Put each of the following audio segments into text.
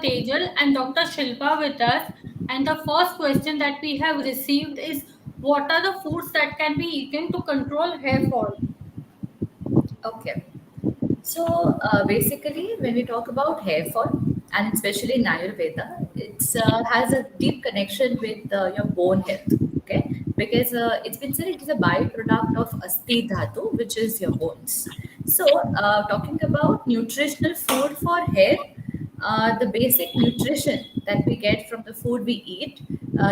Tejal and Dr. Shilpa with us. And the first question that we have received is, what are the foods that can be eaten to control hair fall? Okay. So basically, when we talk about hair fall, and especially in Ayurveda, it has a deep connection with your bone health. Okay, because it's been said it is a byproduct of asti dhatu, which is your bones. So, talking about nutritional food for hair, the basic nutrition that we get from the food we eat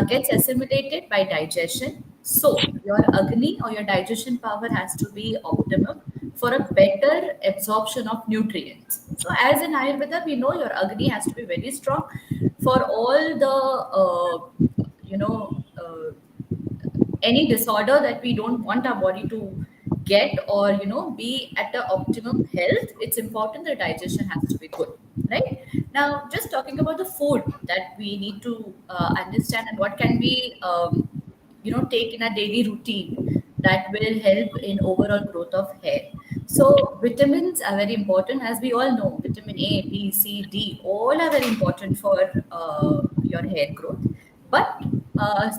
gets assimilated by digestion. So, your agni or your digestion power has to be optimum for a better absorption of nutrients. So, as in Ayurveda, we know your agni has to be very strong for all the any disorder that we don't want our body to get, or be at the optimum health. It's important the digestion has to be good, right? Now, just talking about the food that we need to understand, and what can we take in a daily routine that will help in overall growth of hair. So vitamins are very important. As we all know, vitamin A, B, C, D, all are very important for your hair growth. But I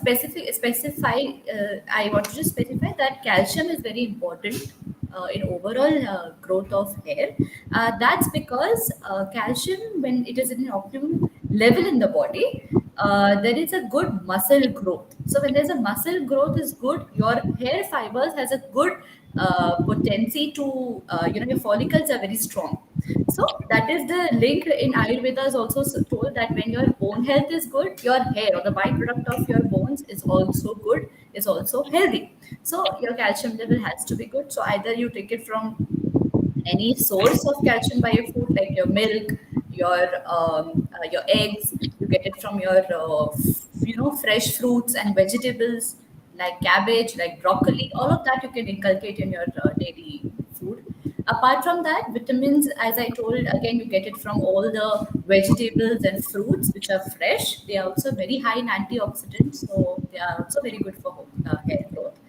want to just specify that calcium is very important in overall growth of hair. That's because calcium, when it is in an optimum level in the body, there is a good muscle growth. So when there's a muscle growth is good, your hair fibers has a good potency to, your follicles are very strong. So that is the link in Ayurveda is also told that when your bone health is good, your hair or the byproduct of your bones is also good, is also healthy. So your calcium level has to be good. So either you take it from any source of calcium by your food, like your milk, your eggs. You get it from your fresh fruits and vegetables like cabbage, like broccoli. All of that you can inculcate in your daily food. Apart from that, vitamins, as I told, again you get it from all the vegetables and fruits which are fresh. They are also very high in antioxidants, so they are also very good for hair growth.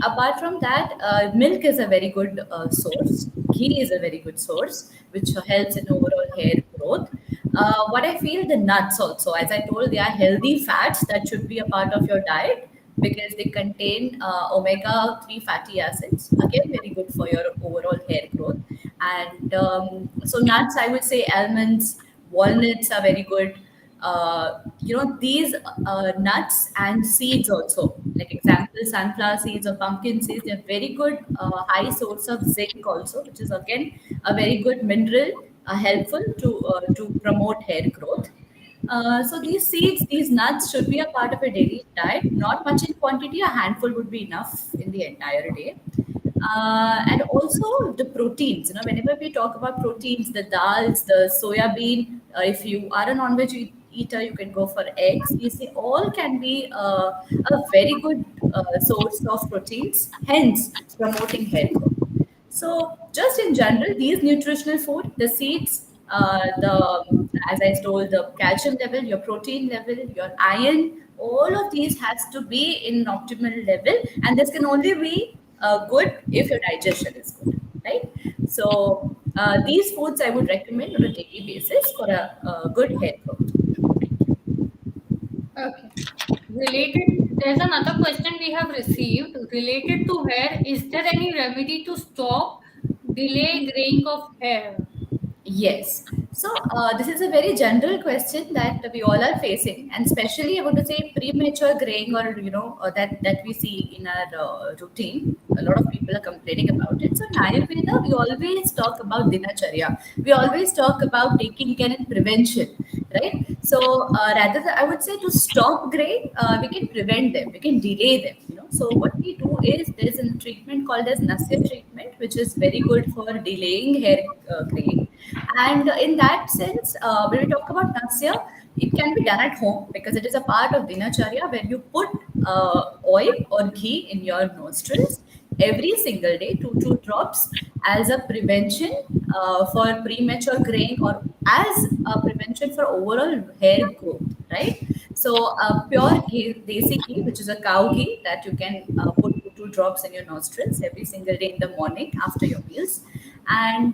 Apart from that, milk is a very good source. Ghee is a very good source, which helps in overall hair growth. What I feel, the nuts also, as I told, they are healthy fats that should be a part of your diet because they contain omega 3 fatty acids. Again, very good for your overall hair growth. And so, nuts, I would say almonds, walnuts are very good. These nuts and seeds also, like example sunflower seeds or pumpkin seeds, they're very good high source of zinc also, which is again a very good mineral, helpful to promote hair growth. So these seeds, these nuts should be a part of a daily diet, not much in quantity, a handful would be enough in the entire day. And also the proteins, whenever we talk about proteins, the dals, the soya bean, if you are a non-veg eater, you can go for eggs. You see, all can be a very good source of proteins, hence promoting hair growth. So, just in general, these nutritional food, the seeds, the as I told, the calcium level, your protein level, your iron, all of these has to be in optimal level, and this can only be good if your digestion is good, right? So, these foods I would recommend on a daily basis for a good hair growth. Okay. There's another question we have received related to hair. Is there any remedy to stop delay graying of hair? Yes. So this is a very general question that we all are facing, and especially I want to say premature graying, or that we see in our routine. A lot of people are complaining about it. So in Ayurveda, we always talk about dinacharya. We always talk about taking care and prevention, right? So rather than, I would say, to stop gray, we can prevent them. We can delay them. So what we do is there's a treatment called as Nasya treatment, which is very good for delaying hair graying. And in that sense, when we talk about Nasya, it can be done at home because it is a part of Dinacharya where you put oil or ghee in your nostrils every single day, 2 drops, as a prevention for premature graying, or as a prevention for overall hair growth, right? So, pure ghee, desi ghee, which is a cow ghee that you can put 2 drops in your nostrils every single day in the morning after your meals. And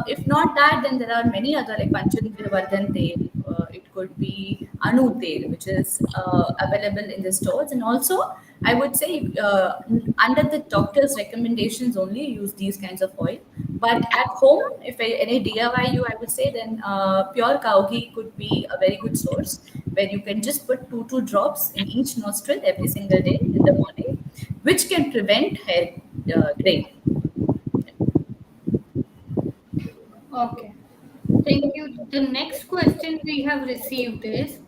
if not that, then there are many other like Panchandra Vardhan Tel. You could be anu tel, which is available in the stores. And also, I would say under the doctor's recommendations only use these kinds of oil. But at home, if any DIY you, I would say then pure cow ghee could be a very good source where you can just put two drops in each nostril every single day in the morning, which can prevent hair graying. Okay. Thank you. The next question we have received is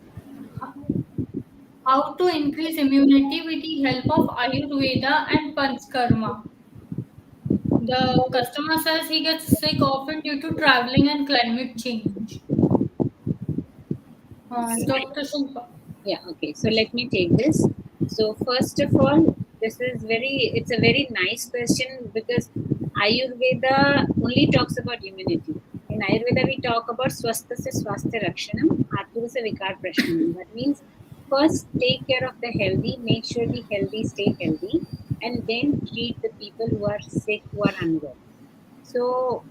how to increase immunity with the help of Ayurveda and Panchkarma. The customer says he gets sick often due to traveling and climate change. Dr. Shilpa. Yeah, okay. So let me take this. So first of all, it's a very nice question because Ayurveda only talks about immunity. In Ayurveda, we talk about swastha se swasthya rakshanam, atma se vikar prashanam. That means first take care of the healthy, make sure the healthy stay healthy, and then treat the people who are sick, who are unwell. So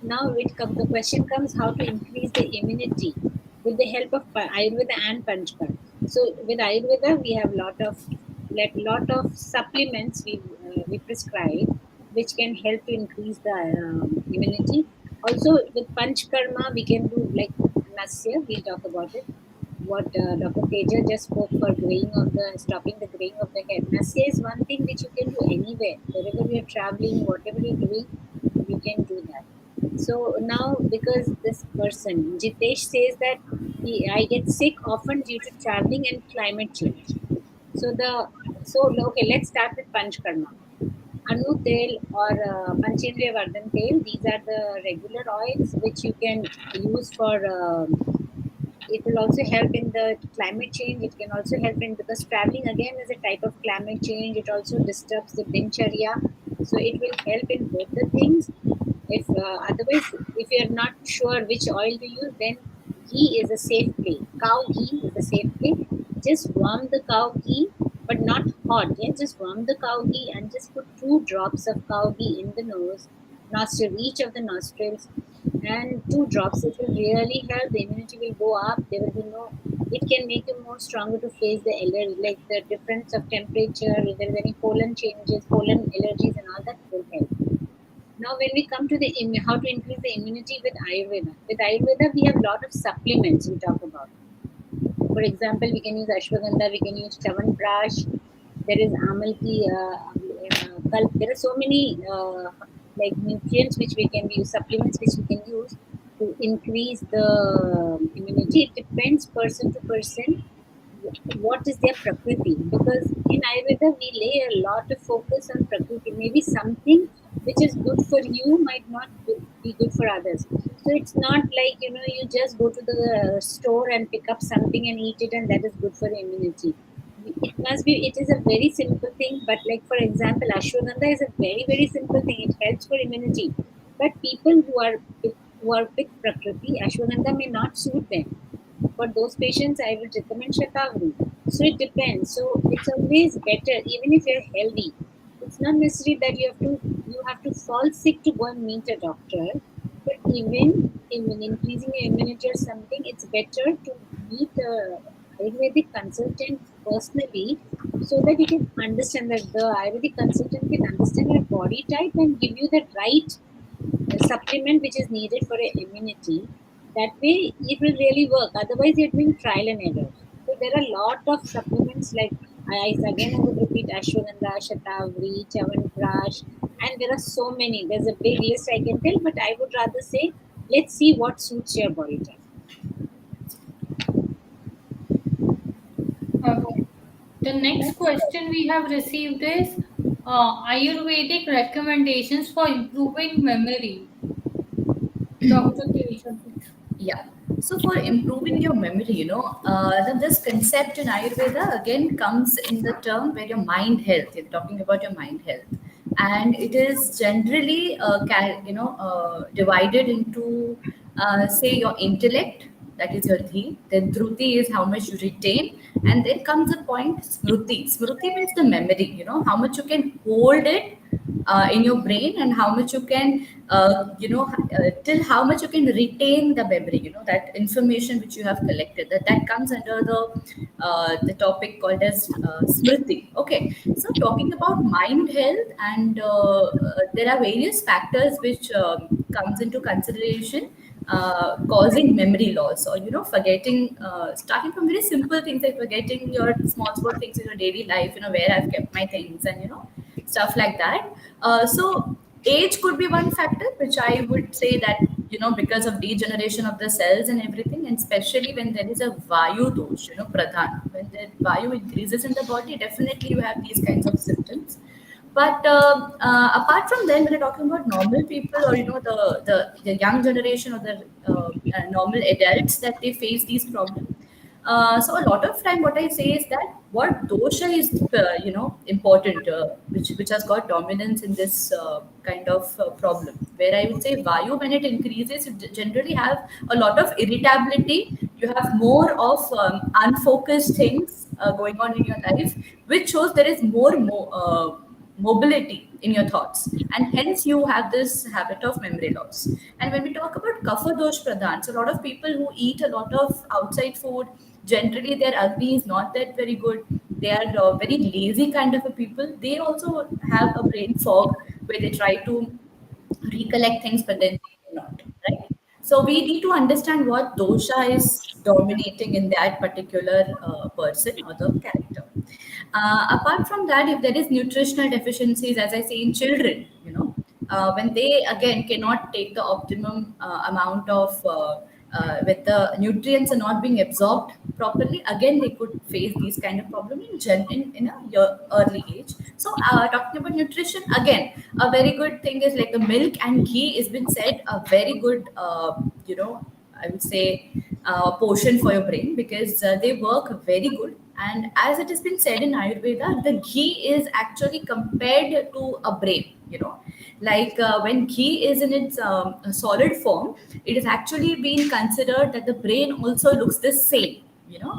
now the question comes how to increase the immunity with the help of Ayurveda and Panchkarma. So with Ayurveda, we have lot of supplements we prescribe, which can help to increase the immunity. Also with Panchkarma, we can do like Nasya. We'll talk about it. What Dr. Teja just spoke for stopping the graying of the hair. Nasya is one thing which you can do anywhere, wherever you're traveling, whatever you're doing, you can do that. So now, because this person Jitesh says that I get sick often due to traveling and climate change. So okay, let's start with Panchkarma. Anu tel or Panchendriya Vardhan tel. These are the regular oils which you can use for. It will also help in the climate change. It can also help in because traveling again is a type of climate change. It also disturbs the dincharya, so it will help in both the things. If otherwise, if you are not sure which oil to use, then ghee is a safe play. Cow ghee is a safe play. Just warm the cow ghee, but not hot. Yeah? Just warm the cow ghee and just put 2 drops of cow ghee in the nostril, each of the nostrils, and 2 drops. It will really help. The immunity will go up. There will be no. It can make you more stronger to face the allergy, like the difference of temperature. If there is any pollen changes, pollen allergies, and all that will help. Now, when we come to the how to increase the immunity with Ayurveda we have a lot of supplements we talk about. For example, we can use ashwagandha, we can use chavanprash. There is amalki, kalp. There are so many like nutrients which we can use, supplements which we can use to increase the immunity. It depends person to person what is their prakriti, because in Ayurveda we lay a lot of focus on prakriti. Maybe something which is good for you might not be good for others. So it's not like you just go to the store and pick up something and eat it and that is good for immunity. It is a very simple thing, but like for example ashwagandha is a very very simple thing. It helps for immunity, but people who are with prakriti, ashwagandha may not suit them. For those patients, I would recommend Shatavari. So it depends. So it's always better, even if you're healthy. It's not necessary that you have to fall sick to go and meet a doctor. But even increasing your immunity or something, it's better to meet a Ayurvedic consultant personally, so that you can understand that the Ayurvedic consultant can understand your body type and give you the right supplement which is needed for your immunity. That way it will really work. Otherwise you're doing trial and error. So there are a lot of supplements like I would repeat ashwagandha, shatavari, chavanprash, and there are so many. There's a big list I can tell, but I would rather say let's see what suits your body type. Okay. The next question we have received is Ayurvedic recommendations for improving memory. Dr. Teja, please. Yeah. So for improving your memory, this concept in Ayurveda again comes in the term where your mind health. You're talking about your mind health, and it is generally, divided into, say, your intellect. That is your dhi. Then dhruti is how much you retain, and then comes the point smruti. Smruti means the memory. How much you can hold it in your brain, and how much you can, till how much you can retain the memory, that information which you have collected. That comes under the topic called as smriti. Okay, so talking about mind health, and there are various factors which comes into consideration, causing memory loss, or forgetting, starting from very simple things like forgetting your small things in your daily life, where I've kept my things, and stuff like that. So age could be one factor, which I would say that, because of degeneration of the cells and everything, and especially when there is a vayu dosh, pradhan, when the vayu increases in the body, definitely you have these kinds of symptoms. But apart from then, when you're talking about normal people, or the young generation, or the normal adults, that they face these problems. So a lot of time, what I say is that what dosha is, important, which has got dominance in this kind of problem. Where I would say vayu, when it increases, you generally have a lot of irritability. You have more of unfocused things going on in your life, which shows there is more mobility in your thoughts, and hence you have this habit of memory loss. And when we talk about kapha dosh pradhan, so a lot of people who eat a lot of outside food, generally their agni is not that very good. They are very lazy kind of a people. They also have a brain fog, where they try to recollect things, but then they cannot, right? So we need to understand what dosha is dominating in that particular person or the character. Apart from that, if there is nutritional deficiencies, as I say, in children, when they again cannot take the optimum amount of with the nutrients are not being absorbed properly, again they could face these kind of problem in a early age. So talking about nutrition, again, a very good thing is like the milk and ghee has been said a very good, I would say, portion for your brain, because they work very good. And as it has been said in Ayurveda, the ghee is actually compared to a brain. Like when ghee is in its solid form, it is actually being considered that the brain also looks the same.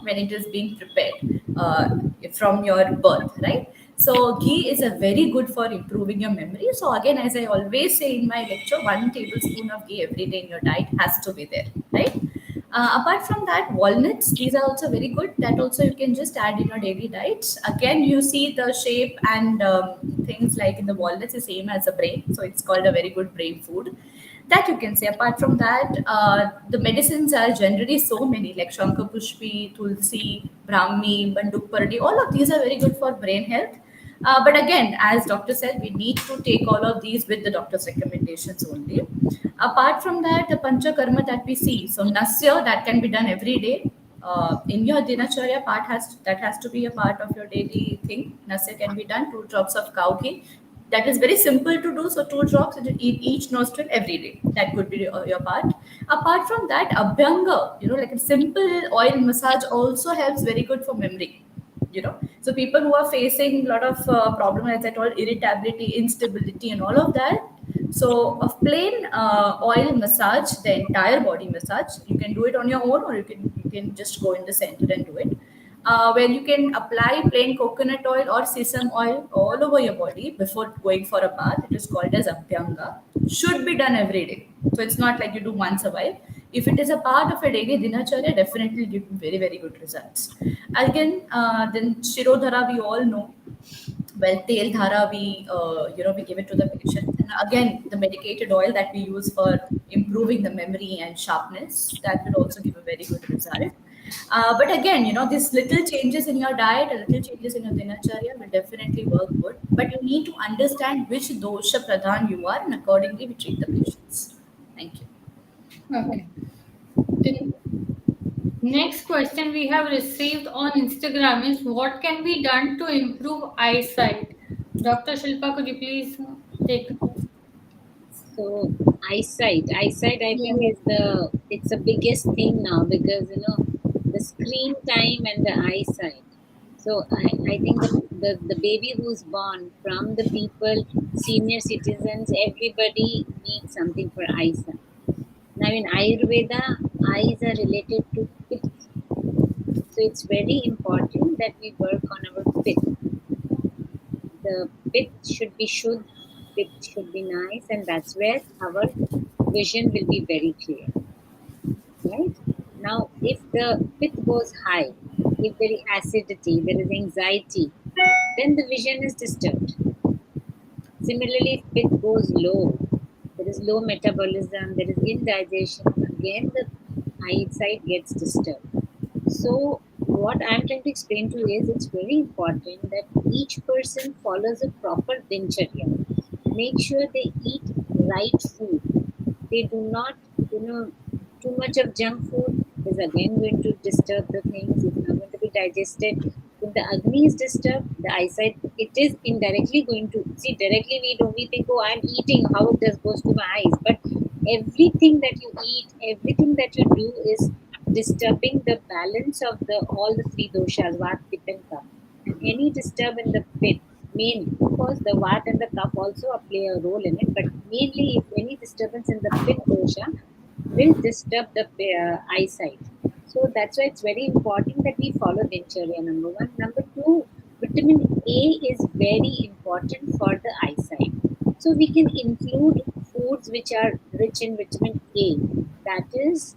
When it is being prepared from your birth, right? So ghee is a very good for improving your memory. So again, as I always say in my lecture, 1 tablespoon of ghee every day in your diet has to be there, right? Apart from that, walnuts, these are also very good. That also you can just add in your daily diets. Again, you see the shape and things like in the walnuts is same as the brain. So it's called a very good brain food. That you can say. Apart from that, the medicines are generally so many, like Shankapushpi, Tulsi, Brahmi, Banduk All of these are very good for brain health. But again, as doctor said, we need to take all of these with the doctor's recommendations only. Apart from that, the panchakarma that we see, so nasya, that can be done every day. In your dinacharya part has to be a part of your daily thing. Nasya can be done 2 drops of cow ghee. That is very simple to do. So 2 drops in each nostril every day. That could be your part. Apart from that, abhyanga, like a simple oil massage also helps very good for memory. So people who are facing a lot of problem, as I told, irritability, instability, and all of that. So a plain oil massage, the entire body massage, you can do it on your own, or you can just go in the center and do it. Where you can apply plain coconut oil or sesame oil all over your body before going for a bath. It is called as abhyanga. Should be done every day. So it's not like you do once a while. If it is a part of a daily dinacharya, definitely give very, very good results. Again, then Shirodhara, we all know. Well, Tel Dhara, we give it to the patient. And again, the medicated oil that we use for improving the memory and sharpness, that will also give a very good result. But again, these little changes in your diet and little changes in your dinacharya will definitely work good. But you need to understand which dosha pradhan you are, and accordingly we treat the patients. Thank you. Okay. The next question we have received on Instagram is, what can be done to improve eyesight? Dr. Shilpa, could you please take the question? So eyesight, I Yeah. think it's the biggest thing now, because the screen time and the eyesight. So I think the baby who's born, from the people, senior citizens, everybody needs something for eyesight. Now in Ayurveda, eyes are related to pitta. So it's very important that we work on our pitta. The pitta should be shuddh, pit should be nice, and that's where our vision will be very clear, right? Now, if the pit goes high, if there is acidity, there is anxiety, then the vision is disturbed. Similarly, if pit goes low, there is low metabolism, there is indigestion, again the eyesight gets disturbed. So, what I'm trying to explain to you is it's very important that each person follows a proper dincharya. Make sure they eat right food. They do not, you know, too much of junk food is again going to disturb the things. It's not going to be digested. If the Agni is disturbed, the eyesight, it is indirectly going to see. Directly, we only think, oh, I'm eating, how it just goes to my eyes. But everything that you eat, everything that you do is disturbing the balance of the all the three doshas, Vat, Pitta, and Kapha. And any disturb in the pit, mainly, of course, the Vat and the Kapha also play a role in it, but mainly if any disturbance in the pit dosha will disturb the eyesight. So that's why it's very important that we follow Dincharya, number one. Number two, vitamin A is very important for the eyesight. So we can include foods which are rich in vitamin A. That is,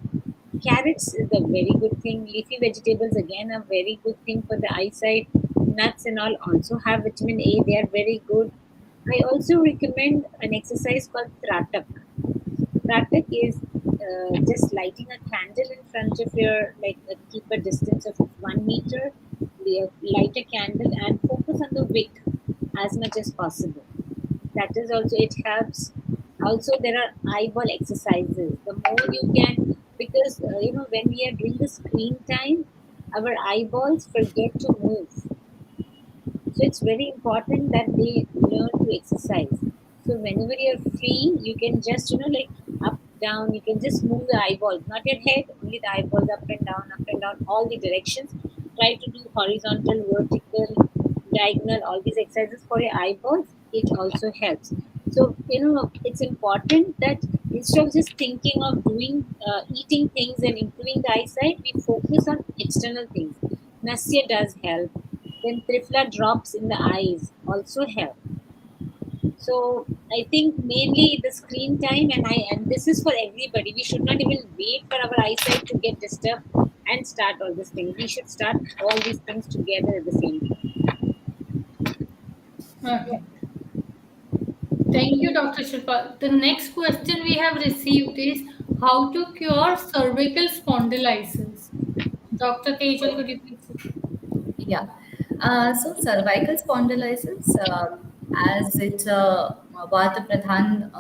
carrots is a very good thing. Leafy vegetables again a very good thing for the eyesight. Nuts and all also have vitamin A. They are very good. I also recommend an exercise called Tratak. Pratak is just lighting a candle in front of your, like, keep a distance of 1 meter, light a candle and focus on the wick as much as possible. That is also, it helps. Also, there are eyeball exercises. The more you can, because when we are doing the screen time, our eyeballs forget to move. So it's very important that they learn to exercise. So whenever you're free, you can just, like, up, down, you can just move the eyeballs, not your head, only the eyeballs, up and down, all the directions. Try to do horizontal, vertical, diagonal, all these exercises for your eyeballs. It also helps. So, it's important that instead of just thinking of doing, eating things and improving the eyesight, we focus on external things. Nasya does help. Then Trifla drops in the eyes also help. So I think mainly the screen time, and this is for everybody. We should not even wait for our eyesight to get disturbed and start all these things. We should start all these things together at the same time. Okay. Thank you, Dr. Shilpa. The next question we have received is how to cure cervical spondylitis. Dr. Tejal, could you please? Yeah. So cervical spondylitis, as it's a Vata Pradhan,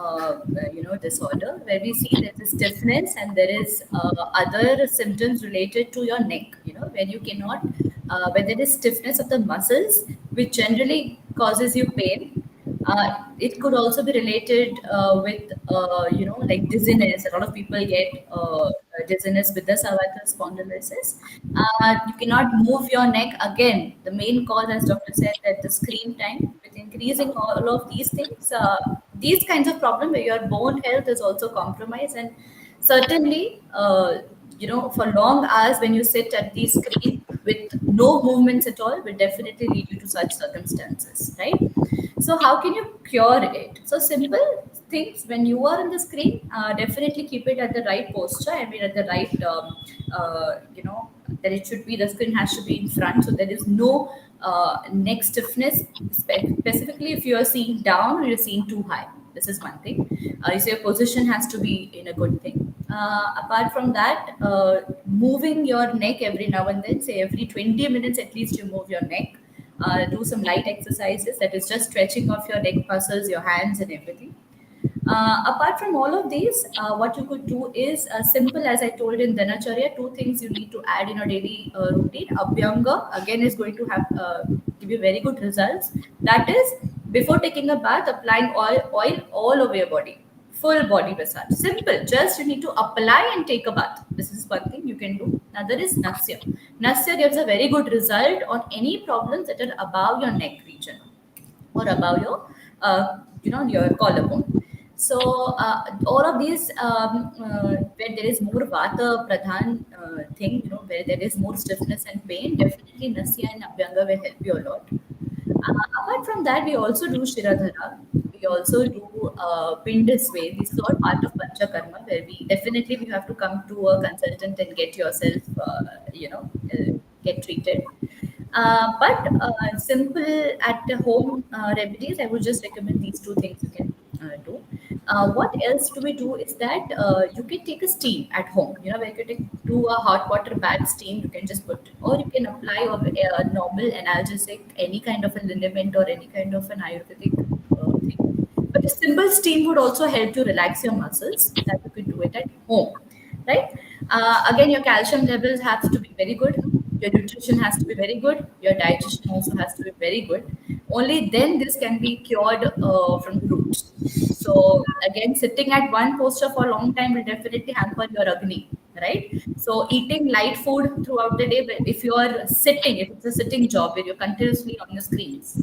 disorder, where we see there's a stiffness and there is other symptoms related to your neck, where you cannot, where there is stiffness of the muscles, which generally causes you pain. It could also be related with, like dizziness. A lot of people get dizziness with the cervical spondylosis. You cannot move your neck. Again, the main cause, as doctor said, that the screen time, with increasing all of these things, these kinds of problem where your bone health is also compromised. And certainly, for long hours when you sit at the screen with no movements at all will definitely lead you to such circumstances, right? So how can you cure it? So simple things, when you are on the screen, definitely keep it at the right posture. I mean, at the right, that it should be, the screen has to be in front, so there is no neck stiffness. Specifically, if you are seeing down or you're seeing too high, this is one thing. So your position has to be in a good thing. Apart from that, moving your neck every now and then, say every 20 minutes at least, you move your neck. Do some light exercises, that is just stretching of your neck muscles, your hands, and everything. Apart from all of these, what you could do is simple, as I told in Dhanacharya, two things you need to add in a daily routine. Abhyanga, again, is going to have give you very good results. That is, before taking a bath, applying oil all over your body. Full body massage. Simple. Just you need to apply and take a bath. This is one thing you can do. Another is Nasya. Nasya gives a very good result on any problems that are above your neck region or above your, your collarbone. So all of these, where there is more Vata Pradhan thing, where there is more stiffness and pain, definitely Nasya and Abhyanga will help you a lot. Apart from that, we also do Shiradhara. We We also do Pindis way. This is all part of Panchakarma, where we have to come to a consultant and get yourself, get treated. But simple at home remedies, I would just recommend these two things you can do. What else do we do is that you can take a steam at home. You know, where you can do a hot water bath steam, you can just put, or you can apply a normal analgesic, any kind of a liniment or any kind of an Ayurvedic thing. But a simple steam would also help to relax your muscles. That you could do it at home, right? Again, your calcium levels have to be very good. Your nutrition has to be very good. Your digestion also has to be very good. Only then this can be cured from the roots. So again, sitting at one posture for a long time will definitely hamper your agni, right? So eating light food throughout the day, but if you are sitting, if it's a sitting job where you're continuously on the screens,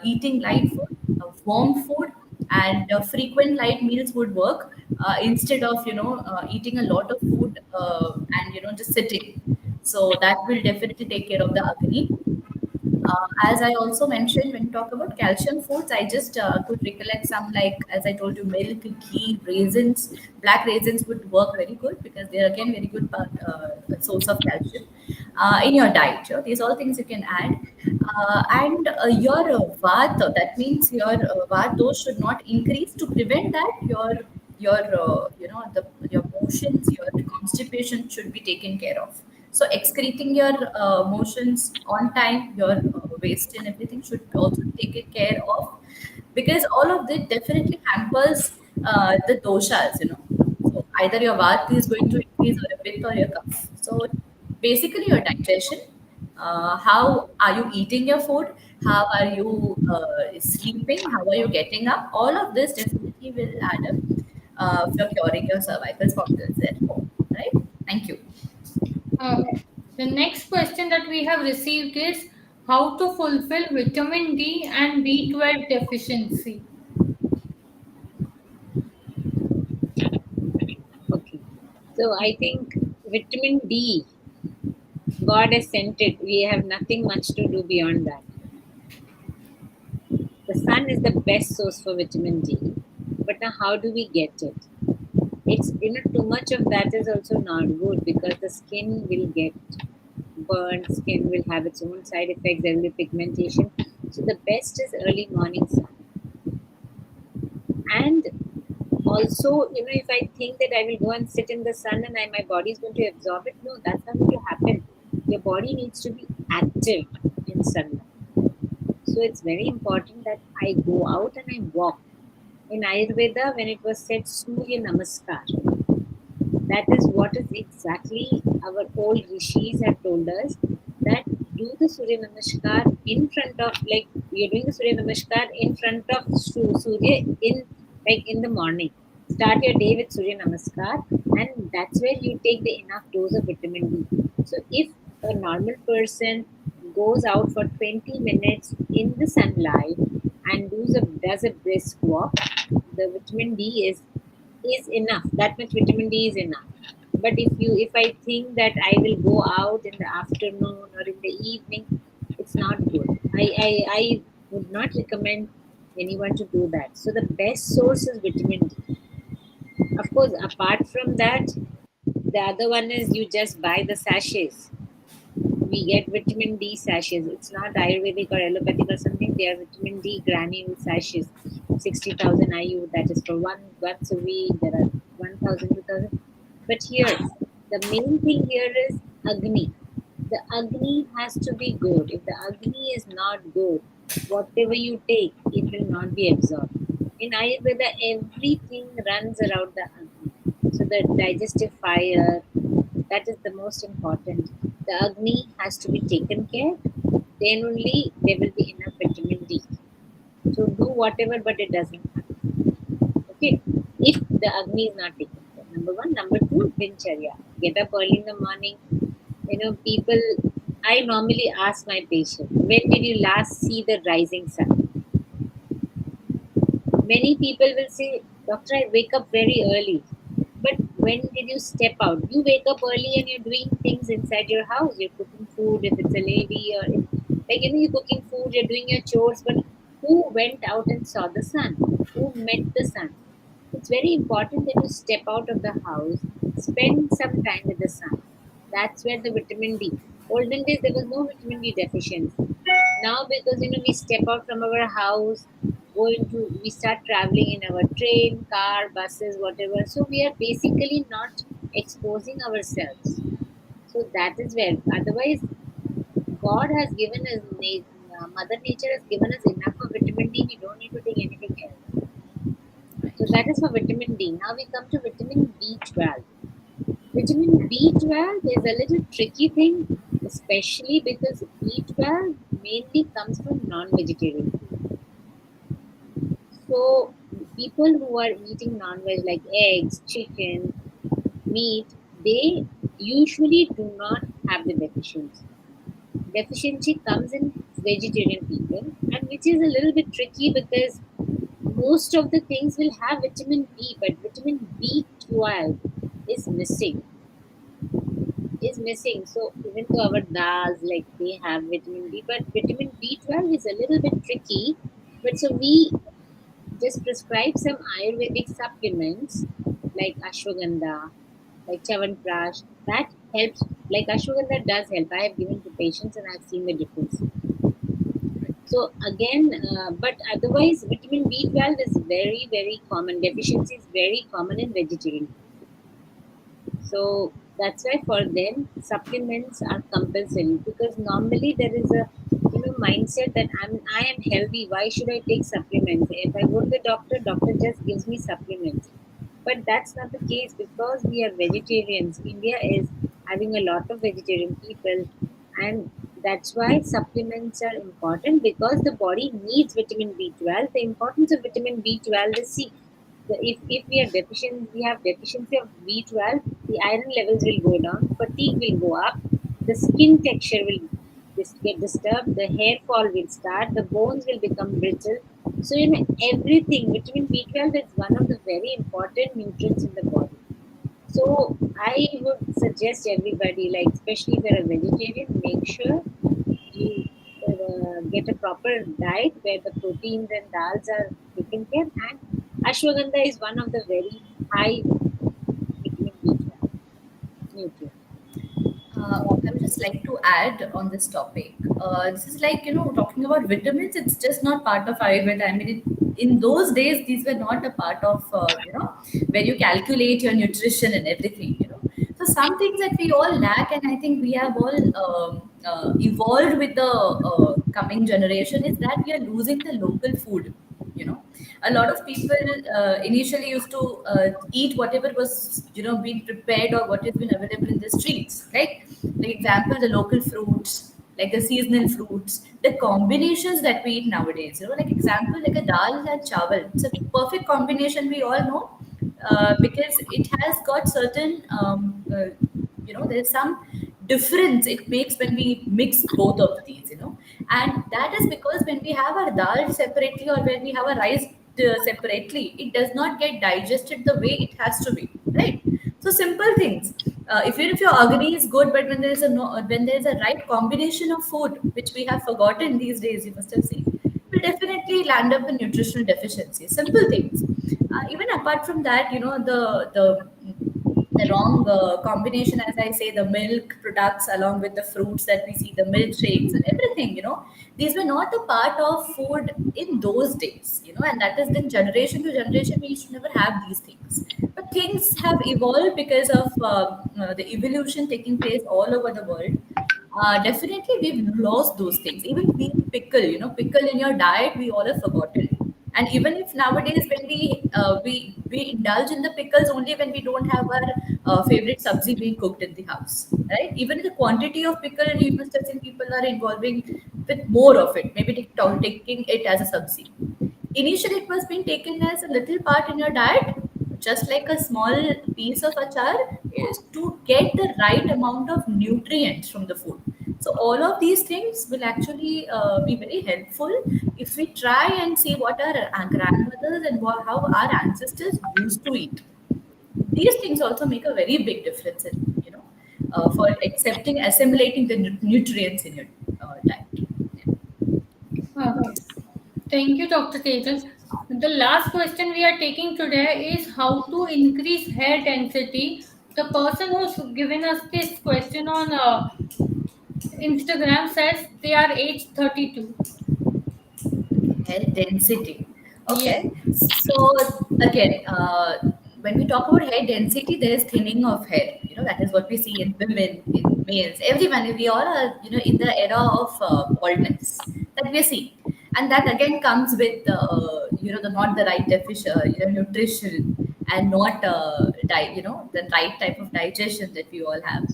eating light food, warm food, and frequent light meals would work instead of eating a lot of food and just sitting. So that will definitely take care of the agni. As I also mentioned, when you talk about calcium foods, I just could recollect some, like as I told you, milk, ghee, raisins. Black raisins would work very good because they're again very good source of calcium in your diet. These all things you can add. And your vata, that means your vata dose should not increase. To prevent that, your motions, your constipation should be taken care of. So excreting your motions on time, your waste and everything should also be taken care of, because all of this definitely hampers the doshas. So either your vata is going to increase, or a pitta, or your kapha. So basically your digestion, how are you eating your food, how are you sleeping, how are you getting up, all of this definitely will add up for curing your cervical spondylitis at home, right? Thank you. Okay. The next question that we have received is how to fulfill vitamin D and B12 deficiency. Okay. So I think vitamin D, God has sent it. We have nothing much to do beyond that. The sun is the best source for vitamin D. But now how do we get it? It's too much of that is also not good because the skin will get burned, skin will have its own side effects, there will be pigmentation. So the best is early morning sun. And also, if I think that I will go and sit in the sun and my body is going to absorb it, no, that's not going to happen. Your body needs to be active in sunlight. So it's very important that I go out and I walk. In Ayurveda, when it was said Surya Namaskar, that is what is exactly our old rishis have told us, that do the Surya Namaskar in front of, like you're doing the Surya Namaskar in front of Surya in the morning. Start your day with Surya Namaskar, and that's where you take the enough dose of vitamin D. So if a normal person goes out for 20 minutes in the sunlight and does a brisk walk, the vitamin D is enough. That much vitamin D is enough. But if I think that I will go out in the afternoon or in the evening, it's not good. I would not recommend anyone to do that. So the best source is vitamin D. Of course, apart from that, the other one is you just buy the sachets. We get vitamin D sachets. It's not Ayurvedic or allopathic or something. They are vitamin D granule sachets. 60,000 IU. That is for once a week. There are 1,000, 2,000. But here, the main thing here is Agni. The Agni has to be good. If the Agni is not good, whatever you take, it will not be absorbed. In Ayurveda, everything runs around the Agni. So the digestive fire, that is the most important. The Agni has to be taken care. Then only there will be enough vitamin D. So do whatever, but it doesn't happen. Okay. If the Agni is not taken care. Number one. Number two, Dincharya. Get up early in the morning. People, I normally ask my patient, when did you last see the rising sun? Many people will say, Doctor, I wake up very early. But when did you step out? You wake up early and you're doing things inside your house. You're cooking food if it's a lady, or you're cooking food, you're doing your chores, but who went out and saw the sun, who met the sun. It's very important that you step out of the house, spend some time with the sun. That's where the vitamin D. Olden days there was no vitamin D deficiency. Now because we step out from our house, we start traveling in our train, car, buses, whatever. So we are basically not exposing ourselves. So that is where. Otherwise, God has given us, Mother Nature has given us enough of vitamin D. We don't need to take anything else. So Right. that is for vitamin D. Now we come to vitamin B12. Vitamin B12 is a little tricky thing, especially because B12 mainly comes from non-vegetarian food. So people who are eating non-veg like eggs, chicken, meat, they usually do not have the deficiency. Deficiency comes in vegetarian people, and which is a little bit tricky because most of the things will have vitamin B, but vitamin B12 is missing. Is missing. So even though our dals like they have vitamin B, but vitamin B12 is a little bit tricky. But so we just prescribe some Ayurvedic supplements like ashwagandha, like chavanprash. That helps. Like ashwagandha does help. I have given to patients and I've seen the difference. So again, but otherwise, vitamin B12 is very very common. Deficiency is very common in vegetarian. So that's why for them supplements are compulsory because normally there is a mindset that I am healthy. Why should I take supplements? If I go to the doctor, doctor just gives me supplements. But that's not the case because we are vegetarians. India is having a lot of vegetarian people, and that's why supplements are important because the body needs vitamin B12. The importance of vitamin B12 is see if we are deficient, we have deficiency of B12, the iron levels will go down, fatigue will go up, the skin texture will get disturbed, the hair fall will start, the bones will become brittle. So everything. Vitamin B12 is one of the very important nutrients in the body. So I would suggest everybody, like especially if you're a vegetarian, make sure you get a proper diet where the proteins and dals are taken care. And ashwagandha is one of the very high vitamin B12 nutrient. I would just like to add on this topic. This is like, talking about vitamins, it's just not part of Ayurveda. I mean, in those days, these were not a part of, where you calculate your nutrition and everything. So some things that we all lack, and I think we have all evolved with the coming generation, is that we are losing the local food. You know, a lot of people initially used to eat whatever was being prepared or what has been available in the streets, right? Like example, the local fruits, like the seasonal fruits, the combinations that we eat nowadays. Like example, like a dal and chawal. It's a perfect combination. We all know because it has got certain there's some difference it makes when we mix both of these. And that is because when we have our dal separately or when we have a rice separately, it does not get digested the way it has to be, right? So simple things. Even if your agni is good, but when there is a no, when there is a right combination of food, which we have forgotten these days, you must have seen, will definitely land up in nutritional deficiency. Simple things. Even apart from that, the wrong combination, as I say, the milk products along with the fruits that we see, the milkshakes and everything. These were not a part of food in those days. And that is then generation to generation, we used to never have these things. But things have evolved because of the evolution taking place all over the world. Definitely, we've lost those things. Even being pickle in your diet, we all have forgotten. And even if nowadays when we indulge in the pickles only when we don't have our favorite sabzi being cooked in the house, right? Even the quantity of pickle, and you must have seen people are involving with more of it, maybe taking it as a sabzi. Initially, it was being taken as a little part in your diet, just like a small piece of achar, is to get the right amount of nutrients from the food. So all of these things will actually be very helpful if we try and see what our grandmothers and how our ancestors used to eat. These things also make a very big difference in, for accepting, assimilating the nutrients in your diet. Yeah. Okay. Thank you, Dr. Tejan. The last question we are taking today is how to increase hair density. The person who's given us this question on Instagram says they are age 32. Hair density. Yes. Okay. So again, when we talk about hair density, there is thinning of hair. You know, that is what we see in women, in males, everyone. We all are, in the era of baldness that we see, and that again comes with, the not the right nutrition, and not the right type of digestion that we all have.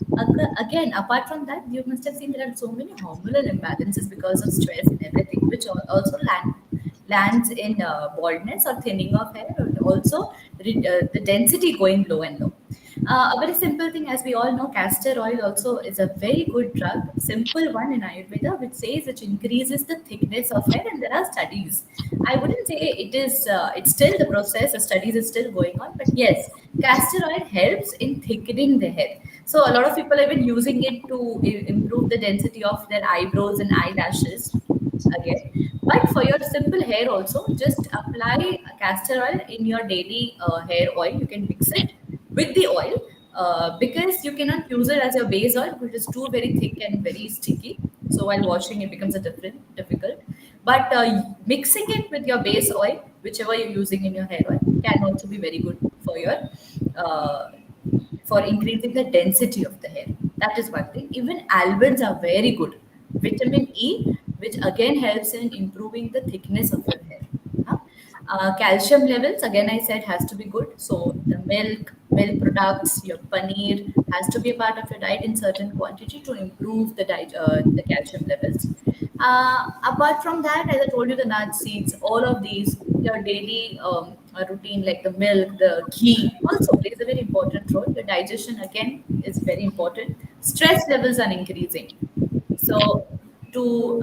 Again, apart from that, you must have seen there are so many hormonal imbalances because of stress and everything, which also lands in baldness or thinning of hair, and also the density going low and low. A very simple thing, as we all know, castor oil also is a very good drug, simple one in Ayurveda, which says it increases the thickness of hair, and there are studies. I wouldn't say it is. It's still the process. The studies is still going on, but yes, castor oil helps in thickening the hair. So a lot of people have been using it to improve the density of their eyebrows and eyelashes again. But for your simple hair also, just apply castor oil in your daily hair oil. You can mix it with the oil, because you cannot use it as your base oil because it's too very thick and very sticky. So while washing, it becomes a difficult. But mixing it with your base oil, whichever you're using in your hair oil, can also be very good for your uh, for increasing the density of the hair. That is one thing. Even almonds are very good. Vitamin E, which again helps in improving the thickness of your hair. Huh? Calcium levels, again, I said has to be good. So the milk products, your paneer has to be a part of your diet in certain quantity to improve the calcium levels. Apart from that, as I told you, the nut seeds, all of these, your daily routine, like the milk, the ghee, also plays a very important role. Your digestion, again, is very important. Stress levels are increasing. So, to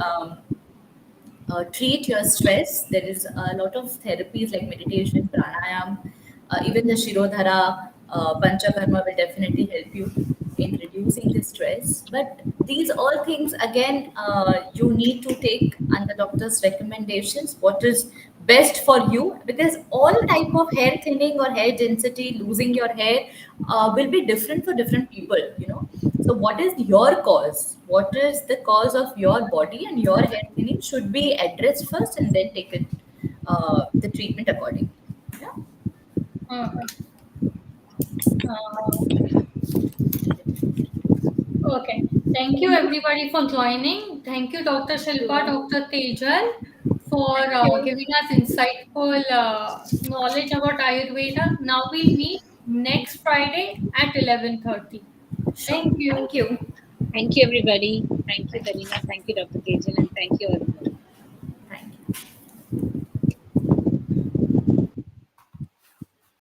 treat your stress, there is a lot of therapies like meditation, pranayam, even the Shirodhara, Panchakarma will definitely help you in reducing the stress. But these all things, again, you need to take under doctor's recommendations what is best for you, because all type of hair thinning or hair density, losing your hair, will be different for different people. So, what is your cause? What is the cause of your body, and your hair thinning should be addressed first, and then take it the treatment accordingly. Yeah. Uh, uh, okay. Thank you everybody for joining. Thank you, Dr. Shilpa, Dr. Tejal, for Thank you. giving us insightful knowledge about Ayurveda. Now we'll meet next Friday at 11:30. Sure. Thank you. Thank you. Thank you, everybody. Thank you, Thank you. Karina. Thank you, Dr. Kejan, and thank you all.